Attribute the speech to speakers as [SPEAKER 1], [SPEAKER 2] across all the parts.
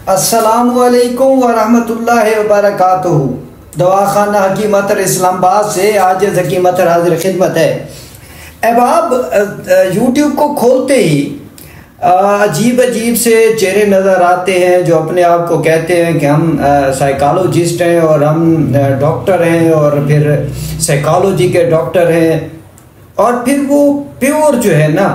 [SPEAKER 1] अस्सलामुअलैकुम वरहमतुल्लाहि वबरकातुहू। दवाखाना हकीमत इस्लामाबाद से आज हकीमत हाजिर खिदमत है। अब आप यूट्यूब को खोलते ही अजीब अजीब से चेहरे नज़र आते हैं जो अपने आप को कहते हैं कि हम साइकोलॉजिस्ट हैं और हम डॉक्टर हैं और फिर साइकोलॉजी के डॉक्टर हैं, और फिर वो प्योर जो है ना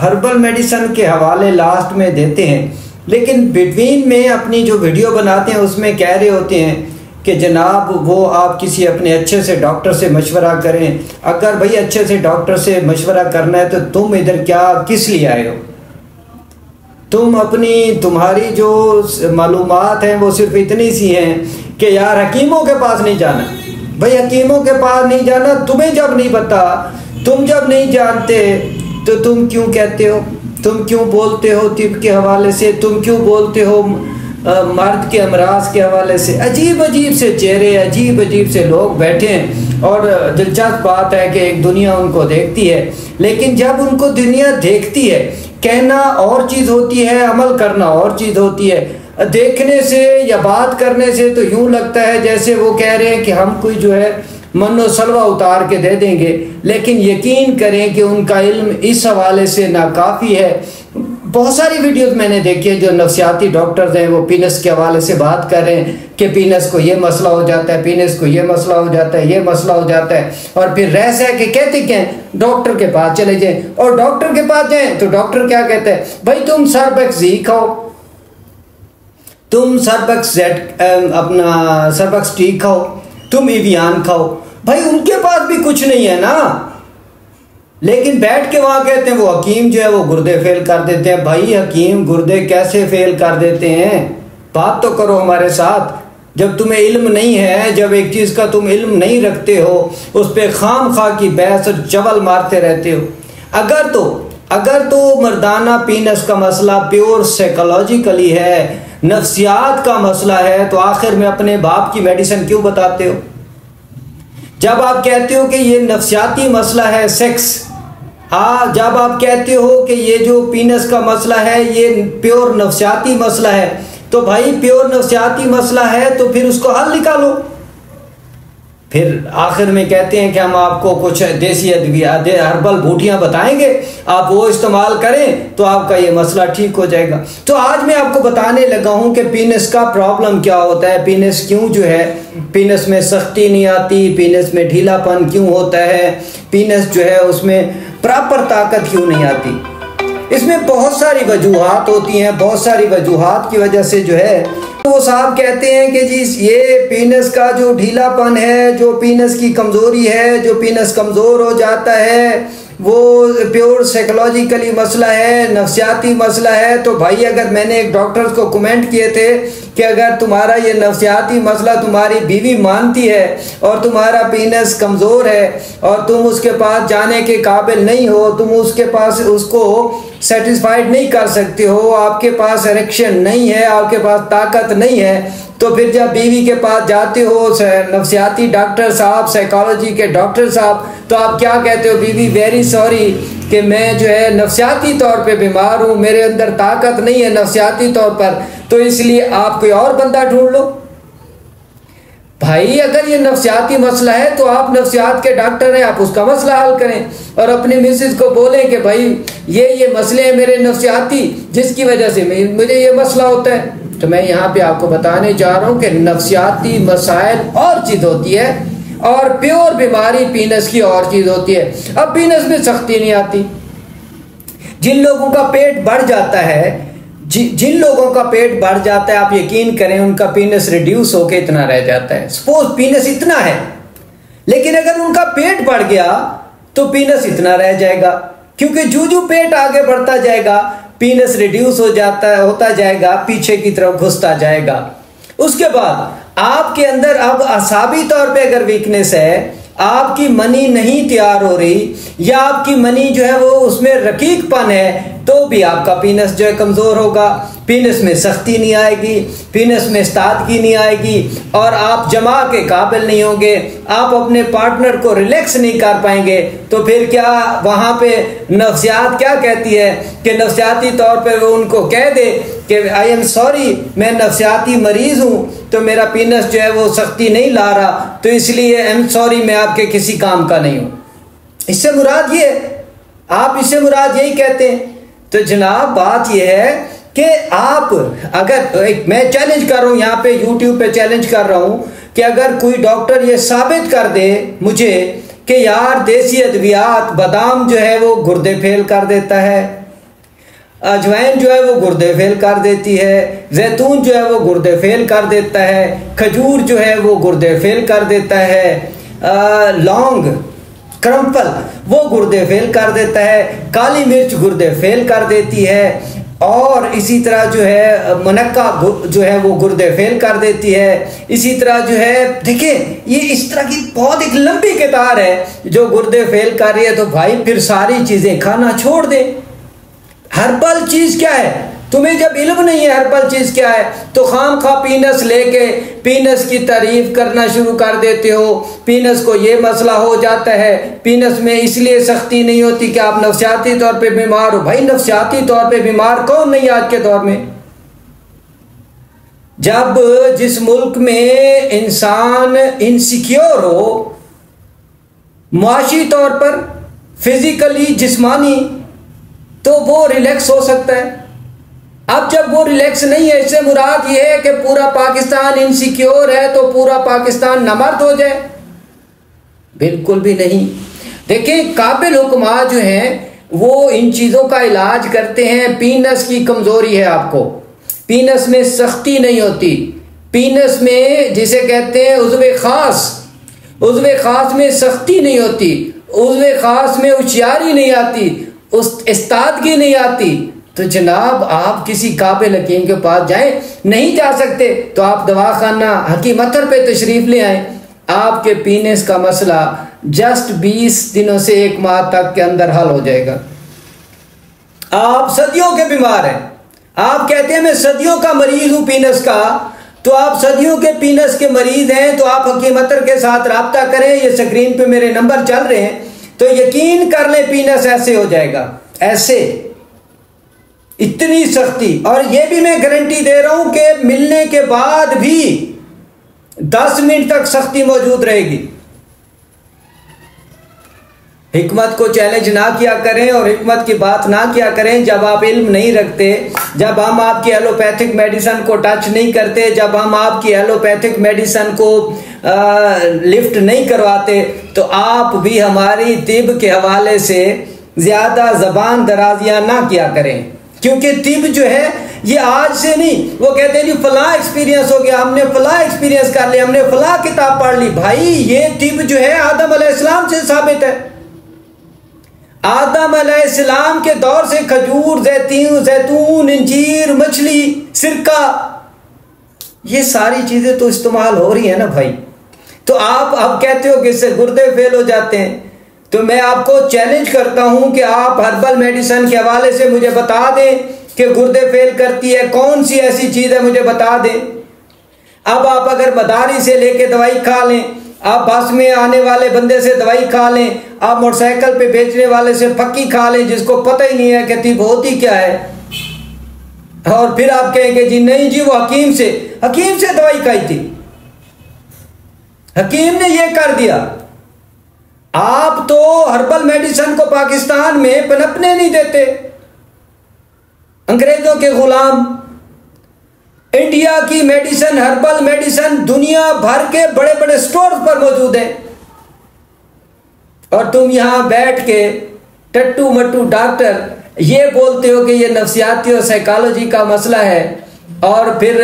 [SPEAKER 1] हर्बल मेडिसन के हवाले लास्ट में देते हैं, लेकिन बिटवीन में अपनी जो वीडियो बनाते हैं उसमें कह रहे होते हैं कि जनाब वो आप किसी अपने अच्छे से डॉक्टर से मशवरा करें। अगर भाई अच्छे से डॉक्टर से मशवरा करना है तो तुम इधर क्या किस लिए आए हो? तुम्हारी जो मालूमात हैं वो सिर्फ इतनी सी हैं कि यार हकीमों के पास नहीं जाना। भाई हकीमों के पास नहीं जाना, तुम्हें जब नहीं पता, तुम जब नहीं जानते तो तुम क्यों कहते हो, तुम क्यों बोलते हो तिब के हवाले से, तुम क्यों बोलते हो मर्द के अमराज के हवाले से। अजीब अजीब से चेहरे, अजीब अजीब से लोग बैठे हैं, और दिलचस्प बात है कि एक दुनिया उनको देखती है, लेकिन जब उनको दुनिया देखती है कहना और चीज़ होती है, अमल करना और चीज़ होती है। देखने से या बात करने से तो यूँ लगता है जैसे वो कह रहे हैं कि हम कोई जो है मनो सलवा उतार के दे देंगे, लेकिन यकीन करें कि उनका इल्म इस हवाले से नाकाफ़ी है। बहुत सारी वीडियोस मैंने देखी है जो नफ्सियाती डॉक्टर्स हैं वो पीनस के हवाले से बात कर रहे हैं कि पीनस को ये मसला हो जाता है, पीनस को ये मसला हो जाता है, ये मसला हो जाता है, और फिर रह सह के कहते क्या है डॉक्टर के पास चले जाएं, और डॉक्टर के पास जाएं तो डॉक्टर क्या कहते हैं, भाई तुम सर्बेक्स जी खाओ, तुम सर्बेक्स अपना सर्बेक्स टी खाओ, तुम इवियान खाओ। भाई उनके पास भी कुछ नहीं है ना, लेकिन बैठ के वहां कहते हैं वो हकीम जो है वो गुर्दे फेल कर देते हैं। भाई हकीम गुर्दे कैसे फेल कर देते हैं? बात तो करो हमारे साथ। जब तुम्हें इल्म नहीं है, जब एक चीज़ का तुम इल्म नहीं रखते हो, उस पर खाम खा की बहस और चवल मारते रहते हो। अगर तो मर्दाना पीनस का मसला प्योर साइकोलॉजिकली है, नफ्सियात का मसला है, तो आखिर में अपने बाप की मेडिसिन क्यों बताते हो? जब आप कहते हो कि ये नफ्सियाती मसला है सेक्स, जब आप कहते हो कि ये जो पीनस का मसला है ये प्योर नफ्सियाती मसला है, तो भाई प्योर नफ्सियाती मसला है तो फिर उसको हल निकालो। फिर आखिर में कहते हैं कि हम आपको कुछ देसी हर्बल बूटियाँ बताएंगे, आप वो इस्तेमाल करें तो आपका ये मसला ठीक हो जाएगा। तो आज मैं आपको बताने लगा हूँ कि पीनस का प्रॉब्लम क्या होता है, पीनस क्यों जो है पीनस में सख्ती नहीं आती, पीनस में ढीलापन क्यों होता है, पीनस जो है उसमें प्रॉपर ताकत क्यों नहीं आती। इसमें बहुत सारी वजूहात होती हैं, बहुत सारी वजूहात की वजह से जो है तो वो साहब कहते हैं कि जी ये पीनस का जो ढीलापन है, जो पीनस की कमज़ोरी है, जो पीनस कमज़ोर हो जाता है, वो प्योर साइकोलॉजिकली मसला है, नफ्सियाती मसला है। तो भाई अगर मैंने एक डॉक्टर्स को कमेंट किए थे कि अगर तुम्हारा ये नफ्सियाती मसला तुम्हारी बीवी मानती है और तुम्हारा पीनस कमज़ोर है और तुम उसके पास जाने के काबिल नहीं हो, तुम उसके पास उसको सेटिस्फाइड नहीं कर सकते हो, आपके पास इरेक्शन नहीं है, आपके पास ताकत नहीं है, तो फिर जब बीवी के पास जाते हो नफ्सियाती डॉक्टर साहब, साइकोलॉजी के डॉक्टर साहब, तो आप क्या कहते हो, बीवी वेरी सॉरी कि मैं जो है नफ्सियाती तौर पे बीमार हूँ, मेरे अंदर ताकत नहीं है नफ्सियाती तौर पर, तो इसलिए आप कोई और बंदा ढूंढ लो। भाई अगर ये नफ्सियाती मसला है तो आप नफ्सियात के डॉक्टर हैं, आप उसका मसला हल करें और अपनी मिसेज को बोलें कि भाई ये मसले हैं मेरे नफ्सियाती, जिसकी वजह से मुझे ये मसला होता है। तो मैं यहाँ पे आपको बताने जा रहा हूँ कि नफ्सियाती मसाइल और चीज़ होती है और प्योर बीमारी पीनस की और चीज़ होती है। अब पीनस में सख्ती नहीं आती। जिन लोगों का पेट बढ़ जाता है, जिन लोगों का पेट बढ़ जाता है, आप यकीन करें उनका पीनस रिड्यूस होके इतना रह जाता है। सपोज पीनस इतना है, लेकिन अगर उनका पेट बढ़ गया तो पीनस इतना रह जाएगा, क्योंकि जो पेट आगे बढ़ता जाएगा पीनस रिड्यूस होता जाएगा, पीछे की तरफ घुसता जाएगा। उसके बाद आपके अंदर अब असाबी तौर पे अगर वीकनेस है, आपकी मनी नहीं तैयार हो रही, या आपकी मनी जो है वो उसमें रकीकपन है, तो भी आपका पीनस जो है कमज़ोर होगा, पीनस में सख्ती नहीं आएगी, पीनस में इस्तादगी नहीं आएगी और आप जमा के काबिल नहीं होंगे, आप अपने पार्टनर को रिलैक्स नहीं कर पाएंगे। तो फिर क्या वहाँ पे नफ्सियात क्या कहती है कि नफ्सियाती तौर पे वो उनको कह दे कि आई एम सॉरी, मैं नफ्सियाती मरीज़ हूँ तो मेरा पीनस जो है वो सख्ती नहीं ला रहा, तो इसलिए आई एम सॉरी, मैं आपके किसी काम का नहीं हूँ। इससे मुराद ये, आप इससे मुराद यही कहते हैं। तो जनाब बात यह है कि आप अगर, मैं चैलेंज कर रहा हूँ यहाँ पे यूट्यूब पे चैलेंज कर रहा हूँ कि अगर कोई डॉक्टर ये साबित कर दे मुझे कि यार देसी अद्वियात, बादाम जो है वो गुर्दे फेल कर देता है, अजवाइन जो है वो गुर्दे फेल कर देती है, जैतून जो है वो गुर्दे फेल कर देता है, खजूर जो है वो गुर्दे फेल कर देता है, लौंग, क्रम्पल वो गुर्दे फेल कर देता है, काली मिर्च गुर्दे फेल कर देती है, और इसी तरह जो है मुनक्का जो है वो गुर्दे फेल कर देती है। इसी तरह जो है देखिए ये इस तरह की बहुत एक लंबी कतार है जो गुर्दे फेल कर रही है। तो भाई फिर सारी चीज़ें खाना छोड़ दे। हर्बल चीज़ क्या है, तुम्हें जब इल्म नहीं है हर्बल चीज़ क्या है तो खाम खा पीनस लेके पीनस की तारीफ करना शुरू कर देते हो। पीनस को ये मसला हो जाता है, पीनस में इसलिए सख्ती नहीं होती कि आप नफ्सियाती तौर पे बीमार हो। भाई नफ्सियाती तौर पे बीमार कौन नहीं आज के दौर में? जब जिस मुल्क में इंसान इनसिक्योर हो मुआशी तौर पर, फिजिकली, जिस्मानी, तो वो रिलैक्स हो सकता है। अब जब वो रिलैक्स नहीं है, इससे मुराद ये है कि पूरा पाकिस्तान इनसिक्योर है तो पूरा पाकिस्तान नमर्द हो जाए? बिल्कुल भी नहीं। देखिए काबिल हुक्मा जो हैं वो इन चीज़ों का इलाज करते हैं। पीनस की कमज़ोरी है आपको, पीनस में सख्ती नहीं होती, पीनस में जिसे कहते हैं उज़्वे ख़ास, उज़्वे ख़ास में सख्ती नहीं होती, उज़्वे ख़ास में होशियारी नहीं आती, उस इस्तादगी नहीं आती। तो जनाब आप किसी काबिल हकीम के पास जाएं, नहीं जा सकते तो आप दवाखाना हकीम अतर पे तशरीफ़ ले आएँ। आपके पीनस का मसला जस्ट 20 दिनों से 1 माह तक के अंदर हल हो जाएगा। आप सदियों के बीमार हैं, आप कहते हैं मैं सदियों का मरीज हूँ पीनस का, तो आप सदियों के पीनस के मरीज हैं तो आप हकीम अतर के साथ रब्ता करें। ये स्क्रीन पे मेरे नंबर चल रहे हैं, तो यकीन कर लें पीनस ऐसे हो जाएगा, ऐसे, इतनी सख्ती। और ये भी मैं गारंटी दे रहा हूं कि मिलने के बाद भी 10 मिनट तक सख्ती मौजूद रहेगी। हिकमत को चैलेंज ना किया करें और हिकमत की बात ना किया करें जब आप इल्म नहीं रखते, जब हम आपकी एलोपैथिक मेडिसिन को टच नहीं करते, जब हम आपकी एलोपैथिक मेडिसिन को लिफ्ट नहीं करवाते, तो आप भी हमारी तिब के हवाले से ज़्यादा ज़बान दराजियाँ ना किया करें। क्योंकि तिब जो है ये आज से नहीं, वो कहते हैं जी फला एक्सपीरियंस हो गया, हमने फला एक्सपीरियंस कर लिया, हमने फला किताब पढ़ ली। भाई ये तिब जो है आदम अलैहिस्सलाम से साबित है। आदम अलैहिस्सलाम के दौर से खजूर, जैतून, इंजीर, मछली, सिरका, ये सारी चीजें तो इस्तेमाल हो रही है ना भाई। तो आप अब कहते हो कि इससे गुर्दे फेल हो जाते हैं, तो मैं आपको चैलेंज करता हूं कि आप हर्बल मेडिसिन के हवाले से मुझे बता दें कि गुर्दे फेल करती है, कौन सी ऐसी चीज है मुझे बता दें। अब आप अगर मदारी से लेके दवाई खा लें, आप बस में आने वाले बंदे से दवाई खा लें, आप मोटरसाइकिल पे बेचने वाले से फक्की खा लें जिसको पता ही नहीं है कि तिब होती क्या है, और फिर आप कहेंगे जी नहीं जी वो हकीम से दवाई खाई थी, हकीम ने ये कर दिया। आप तो हर्बल मेडिसिन को पाकिस्तान में पनपने नहीं देते, अंग्रेजों के गुलाम। इंडिया की मेडिसिन, हर्बल मेडिसिन दुनिया भर के बड़े बड़े स्टोर पर मौजूद है, और तुम यहां बैठ के टट्टू मट्टू डॉक्टर ये बोलते हो कि ये नफ्सियाती और साइकोलॉजी का मसला है। और फिर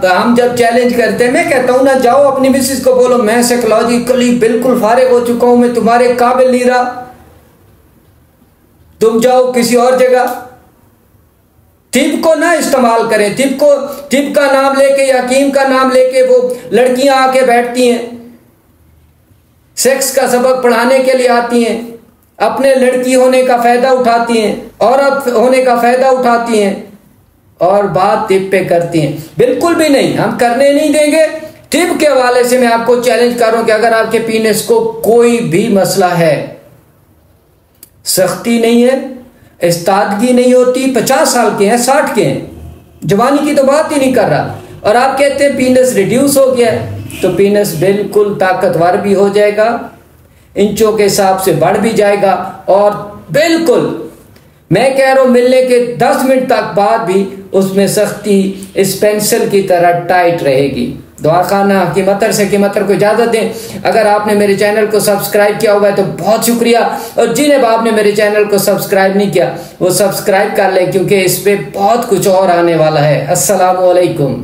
[SPEAKER 1] हम जब चैलेंज करते हैं, मैं कहता हूं ना जाओ अपनी मिसेस को बोलो मैं साइकोलॉजिकली बिल्कुल फारिग हो चुका हूं, मैं तुम्हारे काबिल नहीं रहा, तुम जाओ किसी और जगह। तिब को ना इस्तेमाल करें, तिब का नाम लेके या हकीम का नाम लेके वो लड़कियां आके बैठती हैं, सेक्स का सबक पढ़ाने के लिए आती हैं, अपने लड़की होने का फायदा उठाती हैं, औरत होने का फायदा उठाती हैं और बात टिप पे करती हैं। बिल्कुल भी नहीं, हम करने नहीं देंगे। टिप के हवाले से मैं आपको चैलेंज कर रहा हूं कि अगर आपके पीनस को कोई भी मसला है, सख्ती नहीं है, इस्तादगी नहीं होती, 50 साल के हैं, 60 के हैं, जवानी की तो बात ही नहीं कर रहा, और आप कहते हैं पीनस रिड्यूस हो गया, तो पीनस बिल्कुल ताकतवर भी हो जाएगा, इंचों के हिसाब से बढ़ भी जाएगा, और बिल्कुल मैं कह रहा हूं मिलने के 10 मिनट तक बाद भी उसमें सख्ती इस पेंसिल की तरह टाइट रहेगी। दुआ खाना हकीमतर से हकीमतर को इजाजत दें। अगर आपने मेरे चैनल को सब्सक्राइब किया हुआ है तो बहुत शुक्रिया, और जिन्हें आपने मेरे चैनल को सब्सक्राइब नहीं किया वो सब्सक्राइब कर ले, क्योंकि इस पे बहुत कुछ और आने वाला है। अस्सलामु अलैकुम।